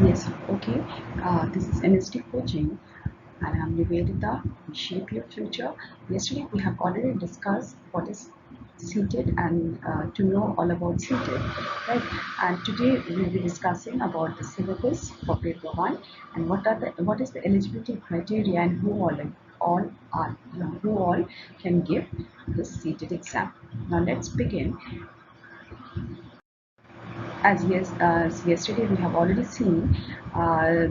Yes, okay. This is NST Coaching, and I'm Nibedita. Shape Your Future. Yesterday, we have already discussed what is seated and to know all about seated, right? And today we will be discussing about the syllabus for paper one and what is the eligibility criteria and who all can give the seated exam. Now let's begin. As yesterday we have already seen the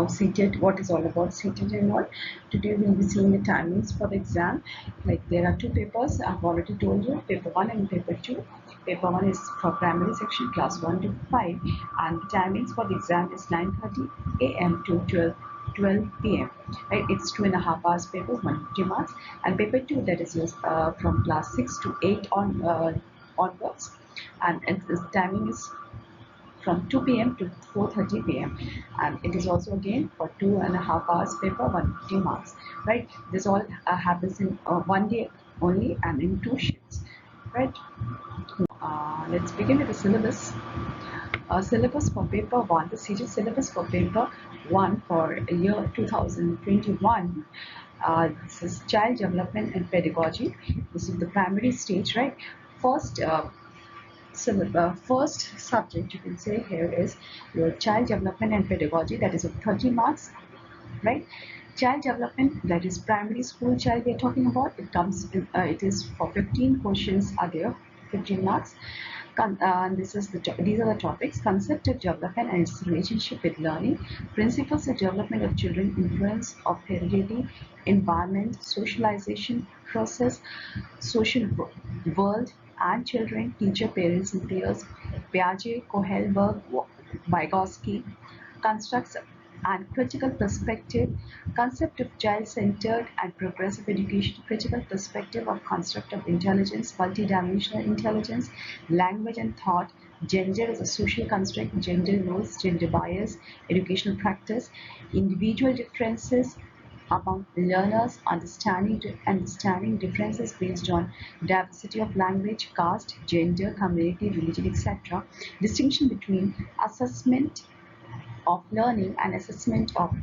seated, what is all about seated and all. Today we'll be seeing the timings for the exam. Like there are two papers, I've already told you, paper 1 and paper 2. Paper 1 is for primary section class 1 to 5, and the timings for the exam is 9:30 a.m. to 12 p.m. Right, it's 2.5 hours papers, 150 marks, and paper 2, that is yours, from class 6 to 8 onwards, and its timing is from 2 p.m. to 4:30 p.m. and it is also again for 2.5 hours paper, 150 marks. Right, this all happens in one day only and in two shifts. Right, let's begin with the syllabus. Syllabus for paper 1, the seated syllabus for paper 1 for year 2021. This is child development and pedagogy. This is the primary stage, right? First, so the first subject you can say here is your child development and pedagogy, that is of 30 marks, right? Child development, that is primary school child we are talking about. It comes in, it is for 15 questions are there, 15 marks. These are the topics: concept of development and its relationship with learning, principles of development of children, influence of heredity, environment, socialization process, social world and children, teacher, parents and peers, Piaget, Kohlberg, Vygotsky, constructs and critical perspective, concept of child-centered and progressive education, critical perspective of construct of intelligence, multidimensional intelligence, language and thought, gender as a social construct, gender roles, gender bias, educational practice, individual differences among learners, understanding differences based on diversity of language, caste, gender, community, religion, etc. Distinction between assessment of learning and assessment of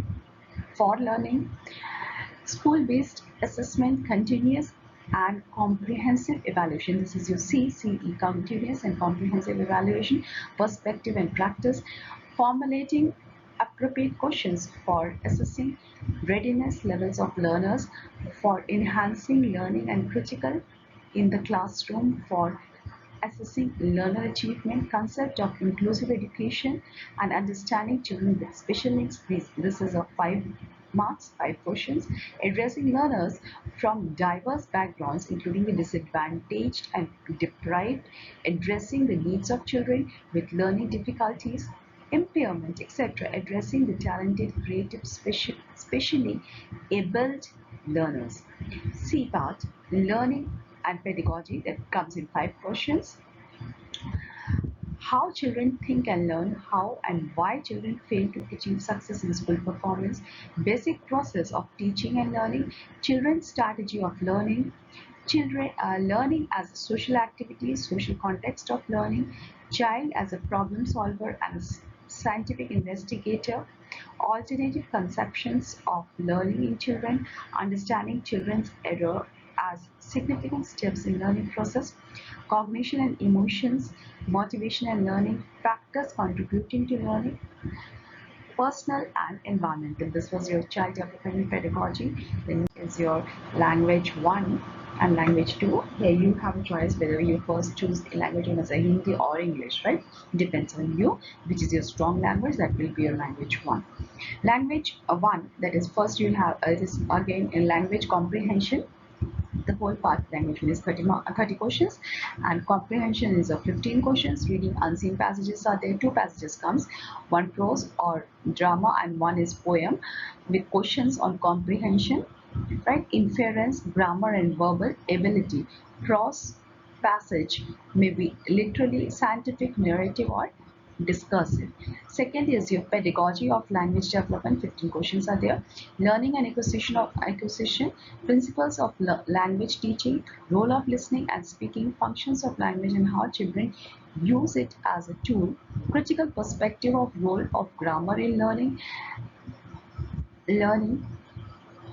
for learning, school-based assessment, continuous and comprehensive evaluation. This is your CCE, continuous and comprehensive evaluation, perspective and practice, formulating appropriate questions for assessing readiness levels of learners, for enhancing learning and critical in the classroom, for assessing learner achievement, concept of inclusive education, and understanding children with special needs. This is a 5 marks, 5 questions, addressing learners from diverse backgrounds, including the disadvantaged and deprived, addressing the needs of children with learning difficulties, impairment, etc., addressing the talented, creative, specially abled learners. C part, learning and pedagogy, that comes in 5 questions. How children think and learn, how and why children fail to achieve success in school performance, basic process of teaching and learning, children's strategy of learning, children learning as a social activity, social context of learning, child as a problem solver and a scientific investigator, alternative conceptions of learning in children, understanding children's error as significant steps in learning process, cognition and emotions, motivation and learning, factors contributing to learning, personal and environmental. This was your child development and pedagogy. Then is your language 1 and language 2. Here you have a choice whether you first choose the language 1 as a Hindi or English, right? Depends on you, which is your strong language, that will be your language 1. Language 1, that is first you have, it is again in language comprehension. The whole part language is 30 questions, and comprehension is of 15 questions. Reading unseen passages are there. 2 passages comes, one prose or drama and one is poem, with questions on comprehension, right? Inference, grammar and verbal ability. Prose passage may be literally scientific, narrative or discursive. Second is your pedagogy of language development. 15 questions are there. Learning and acquisition, principles of language teaching, role of listening and speaking, functions of language and how children use it as a tool, critical perspective of role of grammar in learning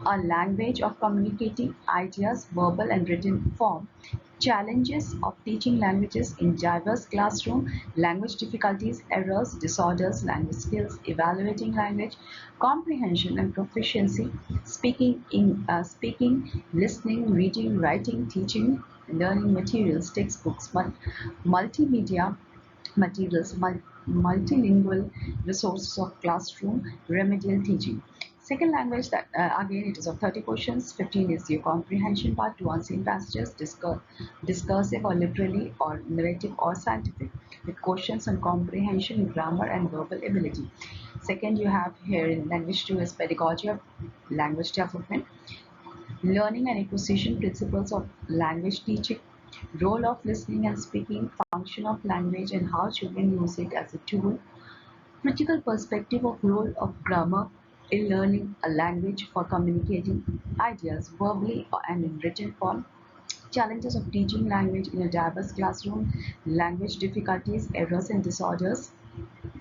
a language of communicating ideas, verbal and written form, challenges of teaching languages in diverse classroom, language difficulties, errors, disorders, language skills, evaluating language, comprehension and proficiency, speaking, listening, reading, writing, teaching, learning materials, textbooks, multimedia materials, multilingual resources of classroom, remedial teaching. Second language, that again it is of 30 questions. 15 is your comprehension part, to unseen passages, discursive or literally or narrative or scientific, with questions on comprehension, grammar and verbal ability. Second, you have here in language 2 is pedagogy of language development, learning and acquisition principles of language teaching, role of listening and speaking, function of language and how children use it as a tool, critical perspective of role of grammar in learning a language for communicating ideas verbally and in written form, challenges of teaching language in a diverse classroom, language difficulties, errors and disorders,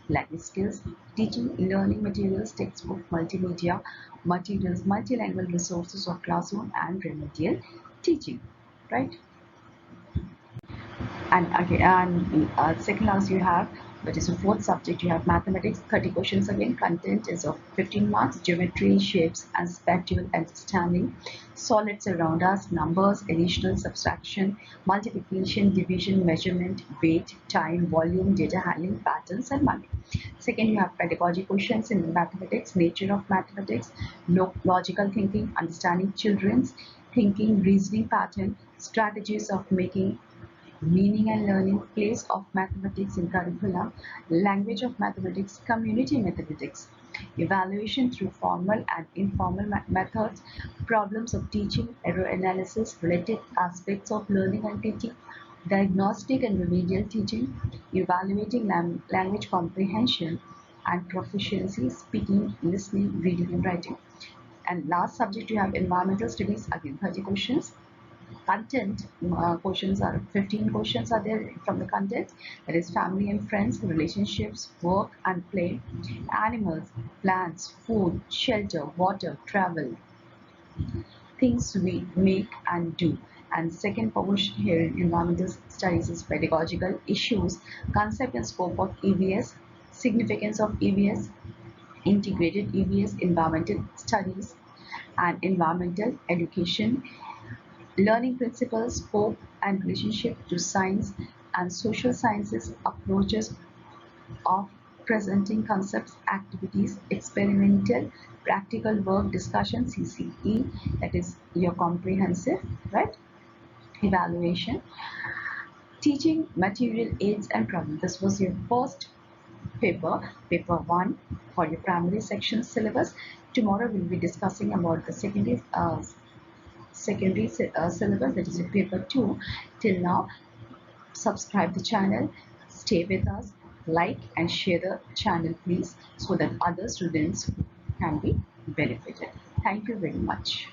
language skills, teaching, learning materials, textbook, multimedia materials, multilingual resources of classroom and remedial teaching, right? And again, second last you have, that is the fourth subject, you have mathematics, 30 questions again, content is of 15 marks, geometry, shapes and spatial understanding, solids around us, numbers, additional, subtraction, multiplication, division, measurement, weight, time, volume, data handling, patterns and money. Second, you have pedagogy questions in mathematics, nature of mathematics, logical thinking, understanding children's thinking, reasoning pattern, strategies of making meaning and learning, place of mathematics in curriculum, language of mathematics, community mathematics, evaluation through formal and informal methods, problems of teaching, error analysis, related aspects of learning and teaching, diagnostic and remedial teaching, evaluating language comprehension and proficiency, speaking, listening, reading and writing. And last subject you have environmental studies, again 30 questions. Content questions are 15 questions are there from the content, that is family and friends, relationships, work and play, animals, plants, food, shelter, water, travel, things we make and do. And second portion here in environmental studies is pedagogical issues, concept and scope of EVS, significance of EVS, integrated EVS, environmental studies and environmental education, learning principles, scope and relationship to science and social sciences, approaches of presenting concepts, activities, experimental, practical work, discussion, CCE, that is your comprehensive, right? Evaluation, teaching material aids and problems. This was your first paper 1 for your primary section syllabus. Tomorrow we'll be discussing about the secondary syllabus, that is in paper 2. Till now, subscribe the channel, stay with us, like and share the channel please, so that other students can be benefited. Thank you very much.